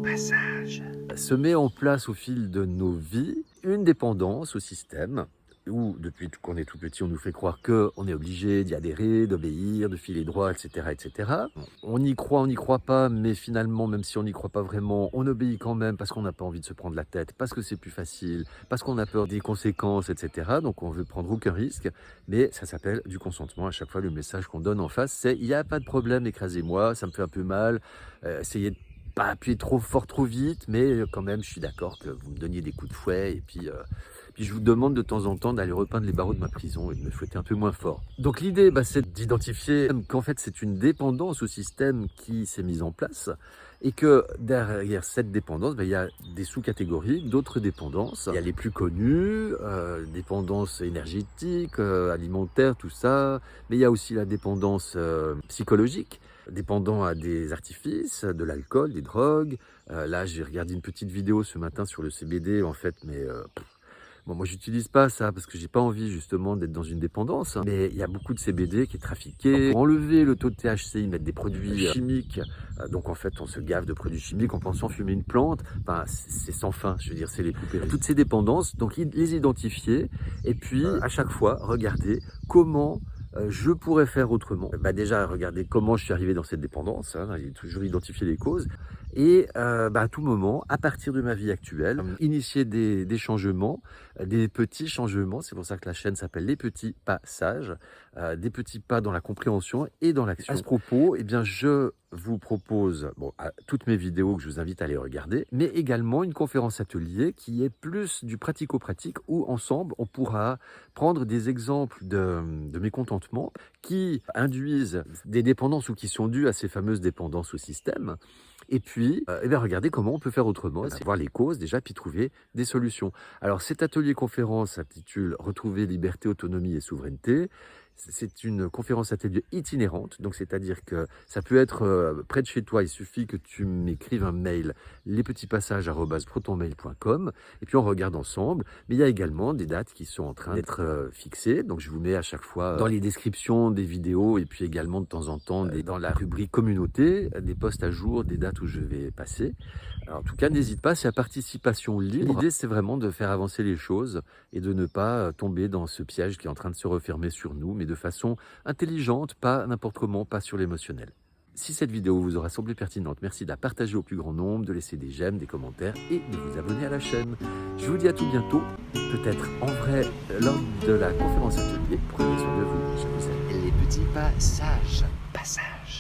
Passage. Se met en place au fil de nos vies une dépendance au système où, depuis qu'on est tout petit, on nous fait croire qu'on est obligé d'y adhérer, d'obéir, de filer droit, etc., etc. On y croit pas, mais finalement, même si on n'y croit pas vraiment, on obéit quand même parce qu'on n'a pas envie de se prendre la tête, parce que c'est plus facile, parce qu'on a peur des conséquences, etc. Donc on veut prendre aucun risque, mais ça s'appelle du consentement. À chaque fois, le message qu'on donne en face, c'est « il n'y a pas de problème, écrasez-moi, ça me fait un peu mal, essayez de pas appuyer trop fort, trop vite, mais quand même, je suis d'accord que vous me donniez des coups de fouet, et puis je vous demande de temps en temps d'aller repeindre les barreaux de ma prison et de me fouetter un peu moins fort. » Donc l'idée, c'est d'identifier qu'en fait, c'est une dépendance au système qui s'est mise en place, et que derrière cette dépendance, il y a des sous-catégories, d'autres dépendances. Il y a les plus connues, dépendance énergétique, alimentaire, tout ça, mais il y a aussi la dépendance psychologique, dépendant à des artifices, de l'alcool, des drogues. Là, j'ai regardé une petite vidéo ce matin sur le CBD, en fait, mais bon, moi, j'utilise pas ça parce que j'ai pas envie justement d'être dans une dépendance. Mais il y a beaucoup de CBD qui est trafiqué. Pour enlever le taux de THC, ils mettent des produits chimiques. Donc en fait, on se gave de produits chimiques en pensant fumer une plante. Enfin, c'est sans fin. Je veux dire, c'est toutes ces dépendances. Donc les identifier et puis à chaque fois regarder comment je pourrais faire autrement. Déjà, regarder comment je suis arrivé dans cette dépendance, hein, toujours identifier les causes. Et à tout moment, à partir de ma vie actuelle, initier des changements, des petits changements. C'est pour ça que la chaîne s'appelle Les Petits Pas Sages, des petits pas dans la compréhension et dans l'action. À ce propos, eh bien, je vous propose toutes mes vidéos que je vous invite à aller regarder, mais également une conférence atelier qui est plus du pratico-pratique où ensemble on pourra prendre des exemples de mécontentement qui induisent des dépendances ou qui sont dues à ces fameuses dépendances au système. Et puis, regarder comment on peut faire autrement, c'est voir les causes déjà, puis trouver des solutions. Alors cet atelier conférence s'intitule « Retrouver liberté, autonomie et souveraineté ». C'est une conférence atelier itinérante, donc c'est-à-dire que ça peut être près de chez toi, il suffit que tu m'écrives un mail, lespetitspassages@protonmail.com, et puis on regarde ensemble. Mais il y a également des dates qui sont en train d'être fixées, donc je vous mets à chaque fois dans les descriptions des vidéos, et puis également de temps en temps dans la rubrique communauté, des posts à jour, des dates où je vais passer. Alors, en tout cas, n'hésite pas, c'est à participation libre. L'idée, c'est vraiment de faire avancer les choses et de ne pas tomber dans ce piège qui est en train de se refermer sur nous, mais de façon intelligente, pas n'importe comment, pas sur l'émotionnel. Si cette vidéo vous aura semblé pertinente, merci de la partager au plus grand nombre, de laisser des j'aime, des commentaires et de vous abonner à la chaîne. Je vous dis à tout bientôt, peut-être en vrai lors de la conférence atelier. Prenez soin de vous, je vous aime. Les petits pas sages. Passage.